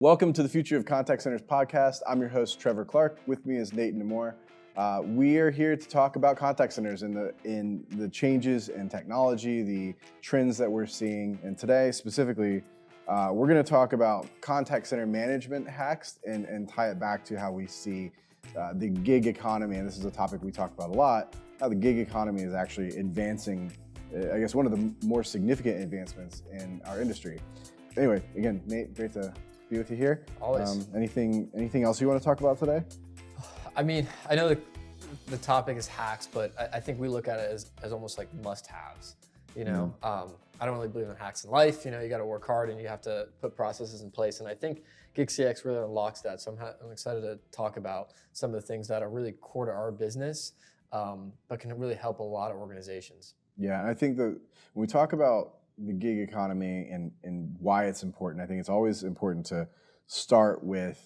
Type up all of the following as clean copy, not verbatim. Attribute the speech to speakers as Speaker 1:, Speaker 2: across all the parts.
Speaker 1: Welcome to the Future of Contact Centers podcast. I'm your host, Trevor Clark. With me is Nate Namore. We are here to talk about contact centers and the changes in technology, the trends that we're seeing. And today, specifically, we're going to talk about contact center management hacks and tie it back to how we see the gig economy. And this is a topic we talk about a lot, how the gig economy is actually advancing, I guess, one of the more significant advancements in our industry. Anyway, again, Nate, great to be with you here.
Speaker 2: Always.
Speaker 1: Anything else you want to talk about today?
Speaker 2: I mean, I know the topic is hacks, but I think we look at it as almost like must-haves. You know, I don't really believe in hacks in life. You know, you got to work hard and you have to put processes in place. And I think GigCX really unlocks that. So I'm excited to talk about some of the things that are really core to our business, but can really help a lot of organizations.
Speaker 1: Yeah, and I think that when we talk about the gig economy and why it's important, I think it's always important to start with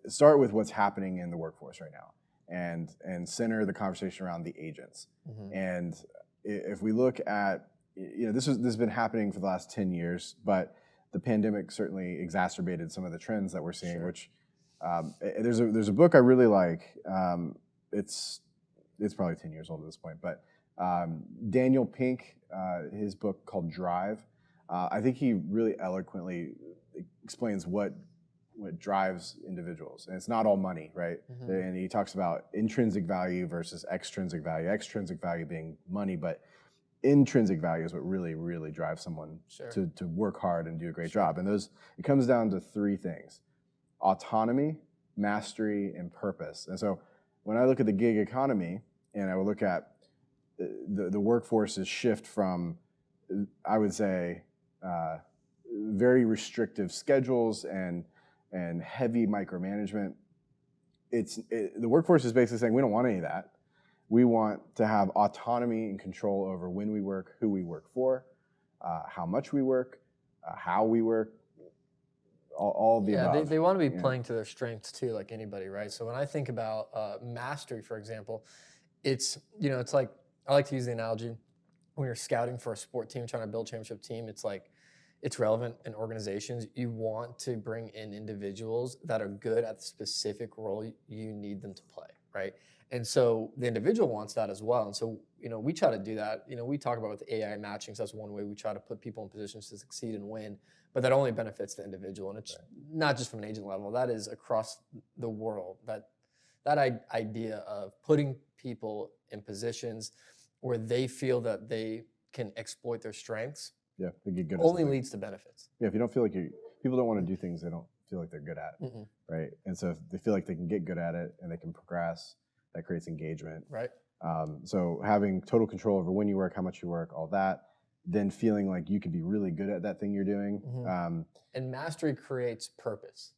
Speaker 1: what's happening in the workforce right now and center the conversation around the agents. Mm-hmm. And if we look at, you know, this has been happening for the last 10 years, but the pandemic certainly exacerbated some of the trends that we're seeing. Sure. Which there's a book I really like. It's probably 10 years old at this point, but Daniel Pink, his book called Drive, I think he really eloquently explains what drives individuals. And it's not all money, right? Mm-hmm. And he talks about intrinsic value versus extrinsic value. Extrinsic value being money, but intrinsic value is what really, really drives someone to work hard and do a great job. And it comes down to three things: autonomy, mastery, and purpose. And so when I look at the gig economy and I would look at the workforce's shift from, I would say, very restrictive schedules and heavy micromanagement, the workforce is basically saying we don't want any of that. We want to have autonomy and control over when we work, who we work for, how much we work, how we work, all the above.
Speaker 2: Yeah, they want to be playing to their strengths too, like anybody, right? So when I think about mastery, for example, it's like, I like to use the analogy when you're scouting for a sport team, trying to build a championship team, it's relevant in organizations. You want to bring in individuals that are good at the specific role you need them to play, right? And so the individual wants that as well. And so, we try to do that. We talk about with AI matching, so that's one way we try to put people in positions to succeed and win, but that only benefits the individual. And it's not just from an agent level, that is across the world, that idea of putting people in positions where they feel that they can exploit their strengths,
Speaker 1: they get good
Speaker 2: only leads to benefits.
Speaker 1: Yeah, if you don't feel like people don't want to do things they don't feel like they're good at, right? And so if they feel like they can get good at it and they can progress, that creates engagement.
Speaker 2: Right.
Speaker 1: So having total control over when you work, how much you work, all that, then feeling like you could be really good at that thing you're doing.
Speaker 2: And mastery creates purpose.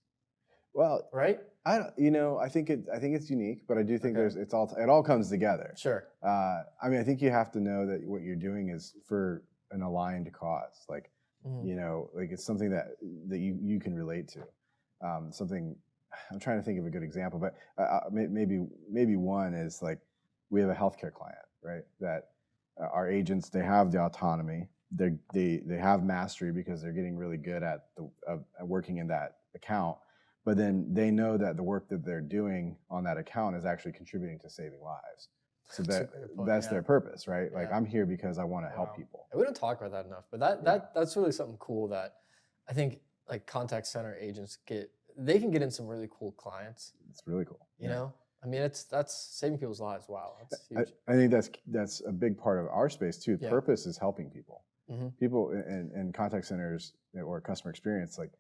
Speaker 1: Well,
Speaker 2: right?
Speaker 1: I think it's unique, but I do think it all comes together.
Speaker 2: Sure.
Speaker 1: I think you have to know that what you're doing is for an aligned cause. Like, like it's something that you can relate to. Something, I'm trying to think of a good example, but maybe one is like, we have a healthcare client, right? That our agents, they have the autonomy. They have mastery because they're getting really good at working in that account. But then they know that the work that they're doing on that account is actually contributing to saving lives. So that's their purpose, right? Like, I'm here because I want to help people.
Speaker 2: We don't talk about that enough, but that's really something cool that I think like contact center agents they can get in some really cool clients.
Speaker 1: It's really cool.
Speaker 2: You know? I mean, that's saving people's lives. Wow, that's huge.
Speaker 1: I think that's a big part of our space too. Yeah. Purpose is helping people. Mm-hmm. People in contact centers or customer experience, like,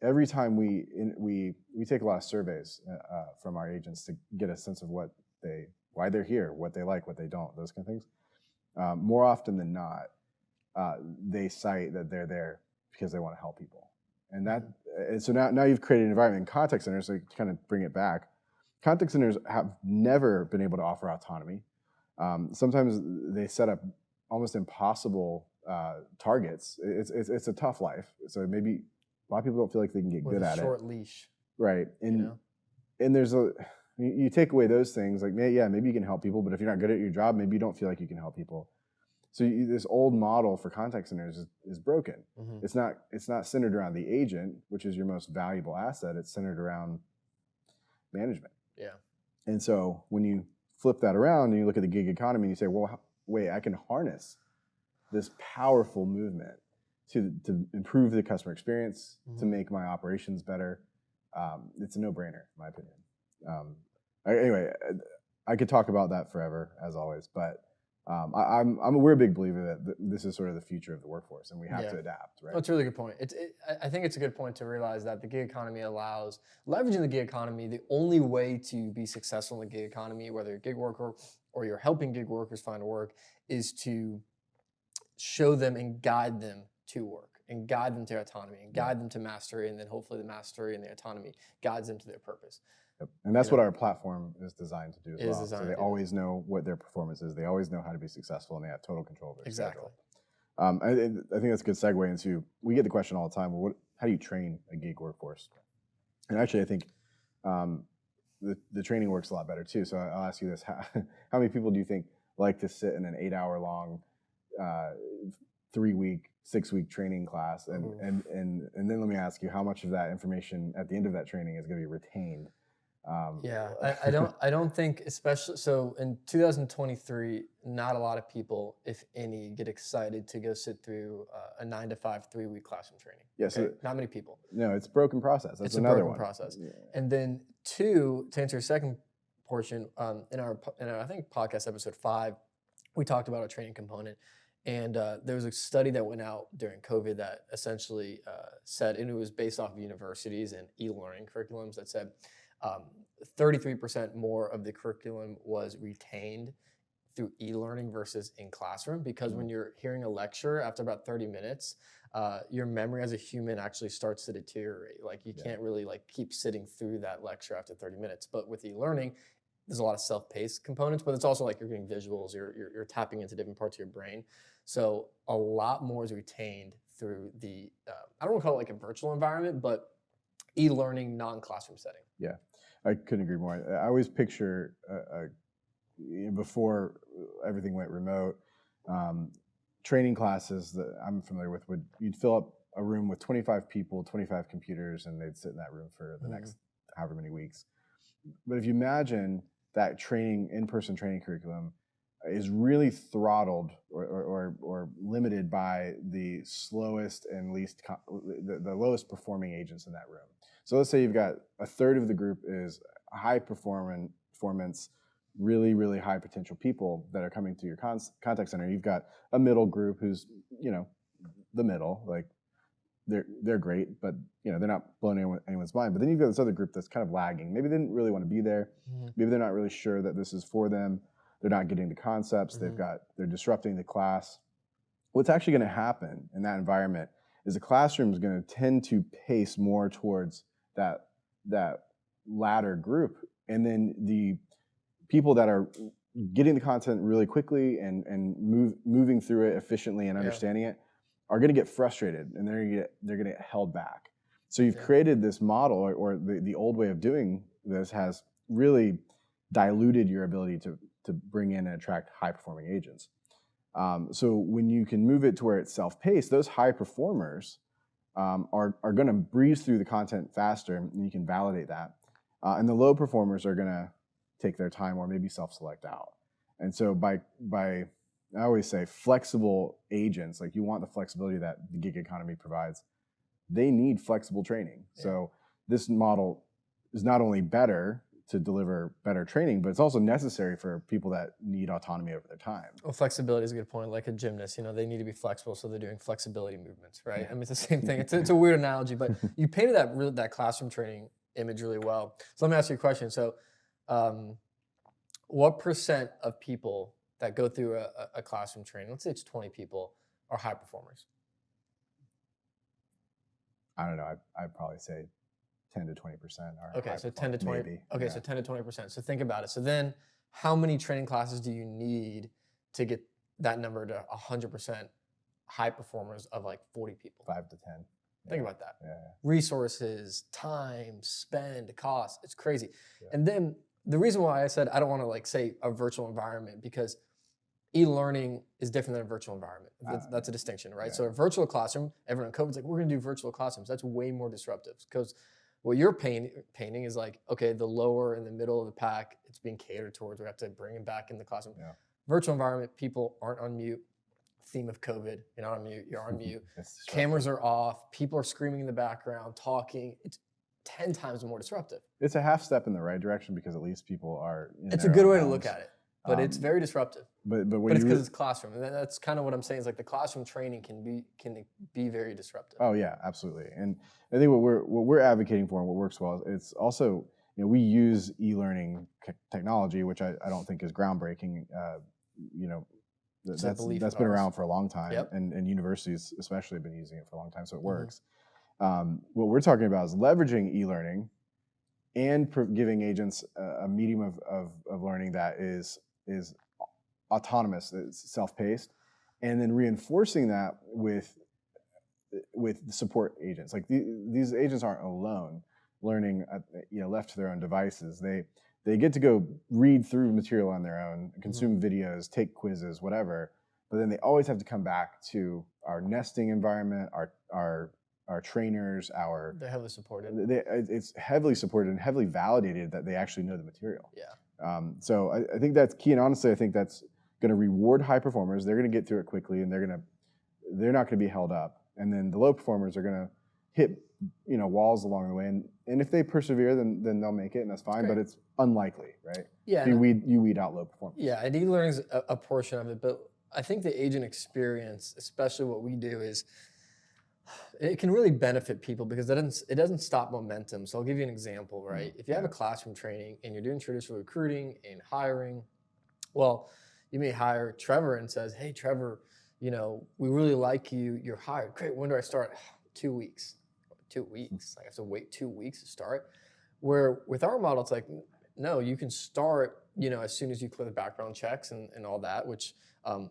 Speaker 1: every time we take a lot of surveys from our agents to get a sense of why they're here, what they like, what they don't, those kind of things. More often than not, they cite that they're there because they want to help people, and so now you've created an environment in contact centers. So to kind of bring it back, contact centers have never been able to offer autonomy. Sometimes they set up almost impossible targets. It's a tough life. So maybe a lot of people don't feel like they can get good at it.
Speaker 2: Short leash.
Speaker 1: Right. And there's you take away those things, like, maybe you can help people, but if you're not good at your job, maybe you don't feel like you can help people. So this old model for contact centers is broken.
Speaker 2: Mm-hmm.
Speaker 1: It's not centered around the agent, which is your most valuable asset. It's centered around management.
Speaker 2: Yeah.
Speaker 1: And so when you flip that around and you look at the gig economy and you say, well, wait, I can harness this powerful movement to improve the customer experience, to make my operations better. It's a no-brainer, in my opinion. Anyway, I could talk about that forever, as always, but we're a big believer that this is sort of the future of the workforce, and we have to adapt, right?
Speaker 2: That's a really good point. I think it's a good point to realize that the gig economy allows leveraging the gig economy. The only way to be successful in the gig economy, whether you're a gig worker or you're helping gig workers find work, is to show them and guide them to work and guide them to autonomy and guide them to mastery, and then hopefully the mastery and the autonomy guides them to their purpose.
Speaker 1: Yep. And that's what our platform is designed to do as well. So they always
Speaker 2: know
Speaker 1: know what their performance is. They always know how to be successful, and they have total control of their
Speaker 2: exactly.
Speaker 1: schedule. I think that's a good segue into, we get the question all the time, well, how do you train a gig workforce? And actually, I think the training works a lot better too. So I'll ask you this. How many people do you think like to sit in an 8-hour-long 3-week, 6-week training class? And then let me ask you, how much of that information at the end of that training is going to be retained?
Speaker 2: I don't think, especially so in 2023, not a lot of people, if any, get excited to go sit through a 9-to-5 3-week classroom training.
Speaker 1: Yeah, so
Speaker 2: not many people.
Speaker 1: No, it's a broken process. That's
Speaker 2: it's
Speaker 1: another
Speaker 2: a broken
Speaker 1: one.
Speaker 2: process.
Speaker 1: Yeah.
Speaker 2: And then 2, to answer your second portion, in our I think podcast episode 5, we talked about a training component. And there was a study that went out during COVID that essentially said, and it was based off of universities and e-learning curriculums, that said 33% more of the curriculum was retained through e-learning versus in classroom, because when you're hearing a lecture, after about 30 minutes, your memory as a human actually starts to deteriorate. Like you can't really keep sitting through that lecture after 30 minutes. But with e-learning, there's a lot of self-paced components, but it's also like you're getting visuals, you're tapping into different parts of your brain. So a lot more is retained through the, I don't want to call it like a virtual environment, but e-learning non-classroom setting.
Speaker 1: Yeah, I couldn't agree more. I always picture before everything went remote, training classes that I'm familiar with you'd fill up a room with 25 people, 25 computers, and they'd sit in that room for the next however many weeks. But if you imagine that in-person training curriculum is really throttled or limited by the slowest and the lowest performing agents in that room. So let's say you've got a third of the group is high performance, really, really high potential people that are coming to your contact center. You've got a middle group who's, the middle, like they're great, but they're not blowing anyone's mind. But then you've got this other group that's kind of lagging. Maybe they didn't really want to be there. Maybe they're not really sure that this is for them. They're not getting the concepts. They're disrupting the class. What's actually going to happen in that environment is the classroom is going to tend to pace more towards that latter group, and then the people that are getting the content really quickly and moving through it efficiently and understanding it are going to get frustrated, and they're going to get held back. So you've created this model, or the old way of doing this has really diluted your ability to bring in and attract high performing agents. So when you can move it to where it's self-paced, those high performers are going to breeze through the content faster, and you can validate that. And the low performers are going to take their time or maybe self-select out. And so by I always say flexible agents, like you want the flexibility that the gig economy provides, they need flexible training. Yeah. So this model is not only better to deliver better training, but it's also necessary for people that need autonomy over their time.
Speaker 2: Well, flexibility is a good point. Like a gymnast, they need to be flexible, so they're doing flexibility movements, right? Yeah. I mean, it's the same thing. It's a weird analogy, but you painted that classroom training image really well. So let me ask you a question. So what % of people that go through a classroom training, let's say it's 20 people, are high performers?
Speaker 1: I don't know. I'd probably say 10 to 20% are.
Speaker 2: Okay, so 10 to 20.
Speaker 1: Maybe.
Speaker 2: Okay, yeah. So 10 to 20%. So think about it. So then, how many training classes do you need to get that number to 100% high performers of like 40 people?
Speaker 1: 5 to 10.
Speaker 2: Think about that.
Speaker 1: Yeah.
Speaker 2: Resources, time, spend, cost. It's crazy. Yeah. And then the reason why I said I don't want to say a virtual environment, because e-learning is different than a virtual environment. That's a distinction, right?
Speaker 1: Yeah.
Speaker 2: So a virtual classroom, everyone in COVID's like, we're going to do virtual classrooms. That's way more disruptive because what you're painting is like, okay, the lower and the middle of the pack, it's being catered towards. We have to bring it back in the classroom.
Speaker 1: Yeah.
Speaker 2: Virtual environment, people aren't on mute. Theme of COVID, you're not on mute, you're on mute.
Speaker 1: It's
Speaker 2: Cameras are off. People are screaming in the background, talking. It's 10 times more disruptive.
Speaker 1: It's a half step in the right direction because at least people are in
Speaker 2: It's a
Speaker 1: their
Speaker 2: good
Speaker 1: own
Speaker 2: way to
Speaker 1: homes.
Speaker 2: look at it, but it's very disruptive.
Speaker 1: But
Speaker 2: But
Speaker 1: when
Speaker 2: it's
Speaker 1: you
Speaker 2: because it's classroom, and that's kind of what I'm saying. Is like the classroom training can be very disruptive.
Speaker 1: Oh yeah, absolutely. And I think what we're advocating for and what works well, it's also, we use e-learning technology, which I don't think is groundbreaking. That's been around for a long time,
Speaker 2: Yep.
Speaker 1: and universities especially have been using it for a long time, so it works. What we're talking about is leveraging e-learning and giving agents a medium of learning that is autonomous, it's self-paced, and then reinforcing that with support agents. Like these agents aren't alone learning, left to their own devices. They get to go read through material on their own, consume videos, take quizzes, whatever. But then they always have to come back to our nesting environment, our trainers,
Speaker 2: They're heavily supported.
Speaker 1: It's heavily supported and heavily validated that they actually know the material.
Speaker 2: Yeah.
Speaker 1: So I think that's key, and honestly, I think that's going to reward high performers. They're going to get through it quickly, and they're not going to be held up. And then the low performers are going to hit walls along the way, and if they persevere, then they'll make it, and that's fine. But it's unlikely, right?
Speaker 2: Yeah.
Speaker 1: So you weed out low performers.
Speaker 2: Yeah, and e-learning is a portion of it, but I think the agent experience, especially what we do, is it can really benefit people because it doesn't stop momentum. So I'll give you an example, right? If you have a classroom training and you're doing traditional recruiting and hiring, well, you may hire Trevor and says, hey, Trevor, we really like you. You're hired. Great. When do I start? 2 weeks. 2 weeks. I have to wait 2 weeks to start. Where with our model, it's like, no, you can start, as soon as you clear the background checks and all that, which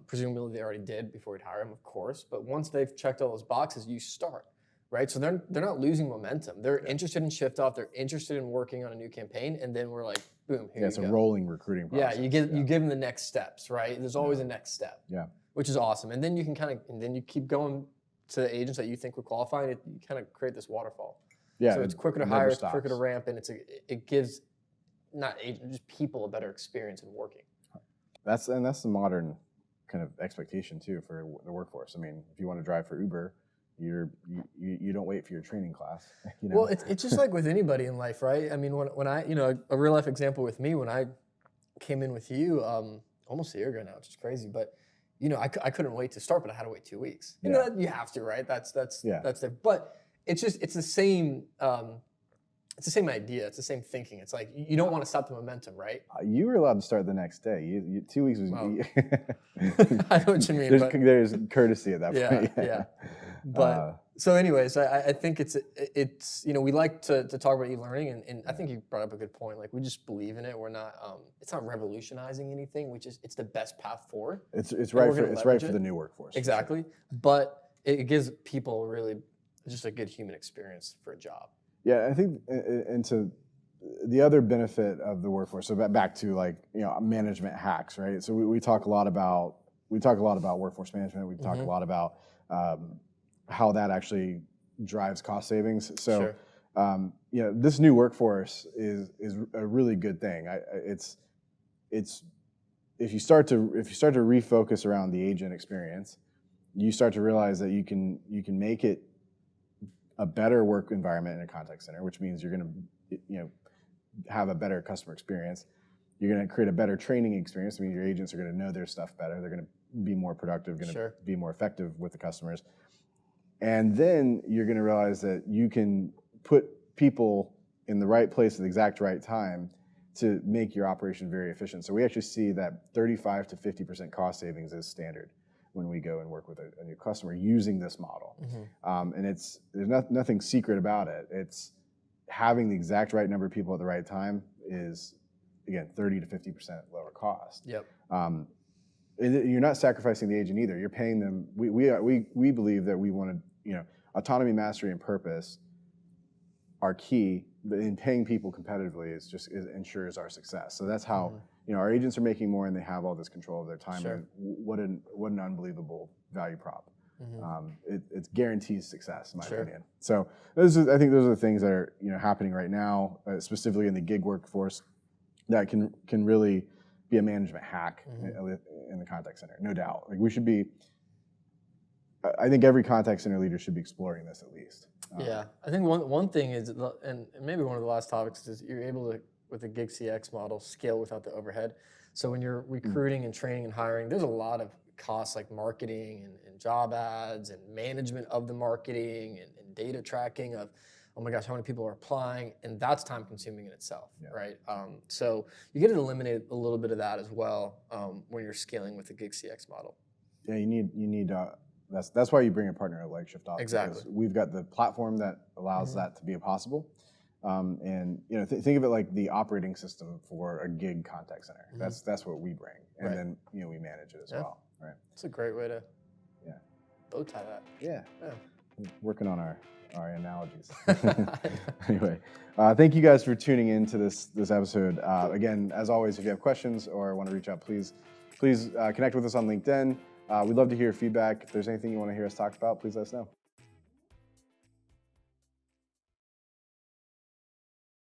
Speaker 2: presumably they already did before we'd hire them, of course. But once they've checked all those boxes, you start, right? So they're not losing momentum. They're interested in shift off. They're interested in working on a new campaign. And then we're like, boom, here you go.
Speaker 1: It's a rolling recruiting process.
Speaker 2: Yeah, you give them the next steps, right? There's always a next step.
Speaker 1: Yeah.
Speaker 2: Which is awesome. And then you can you keep going to the agents that you think would qualify, and you kind of create this waterfall.
Speaker 1: Yeah.
Speaker 2: So it's quicker to hire, it's quicker to ramp, and it gives not agents, just people a better experience in working.
Speaker 1: That's the modern kind of expectation too for the workforce. I mean, if you want to drive for Uber, you don't wait for your training class.
Speaker 2: Well, it's just like with anybody in life, right? I mean, when I a real life example with me, when I came in with you almost a year ago now, which is crazy, but I couldn't wait to start, but I had to wait 2 weeks. You have to, right? That's but it's the same. It's the same idea. It's the same thinking. It's like you don't want to stop the momentum, right?
Speaker 1: You were allowed to start the next day. You 2 weeks was.
Speaker 2: Well, I know what you mean.
Speaker 1: There's courtesy at that point.
Speaker 2: Yeah. But so, anyways, I think it's we like to talk about e-learning, and I think you brought up a good point. Like we just believe in it. We're not. It's not revolutionizing anything. It's the best path forward.
Speaker 1: It's right for the new workforce.
Speaker 2: Exactly, but it gives people really just a good human experience for a job.
Speaker 1: Yeah, I think, and to the other benefit of the workforce. So back to management hacks, right? So we talk a lot about workforce management. We talk a lot about how that actually drives cost savings. So this new workforce is a really good thing. It's if you start to refocus around the agent experience, you start to realize that you can make it a better work environment in a contact center, which means you're going to, have a better customer experience. You're going to create a better training experience. I mean, your agents are going to know their stuff better. They're going to be more productive, going to be more effective with the customers. And then you're going to realize that you can put people in the right place at the exact right time to make your operation very efficient. So we actually see that 35 to 50% cost savings is standard when we go and work with a new customer using this model. And there's nothing secret about it. It's having the exact right number of people at the right time is, again, 30 to 50% lower cost.
Speaker 2: Yep.
Speaker 1: You're not sacrificing the agent either. You're paying them. We believe that we want to, autonomy, mastery, and purpose are key, but in paying people competitively ensures our success. So that's how our agents are making more, and they have all this control of their time.
Speaker 2: Sure.
Speaker 1: And what an unbelievable value prop. It guarantees success, in my opinion. So I think those are the things that are happening right now, specifically in the gig workforce, that can really be a management hack in the contact center, no doubt. Like I think every contact center leader should be exploring this at least.
Speaker 2: Yeah, I think one thing is, and maybe one of the last topics is you're able to, with the gig CX model, scale without the overhead. So when you're recruiting and training and hiring, there's a lot of costs like marketing and job ads and management of the marketing and data tracking of, oh my gosh, how many people are applying, and that's time consuming in itself, right? So you get to eliminate a little bit of that as well when you're scaling with the gig CX model.
Speaker 1: Yeah, you need. That's why you bring a partner like ShiftOff.
Speaker 2: Exactly.
Speaker 1: We've got the platform that allows that to be possible. And think of it like the operating system for a gig contact center. That's what we bring, and then we manage it as well. Right.
Speaker 2: That's a great way to bow tie that.
Speaker 1: Yeah. Working on our analogies. Anyway, thank you guys for tuning in to this episode. Again, as always, if you have questions or want to reach out, please connect with us on LinkedIn. We'd love to hear feedback. If there's anything you want to hear us talk about, please let us know.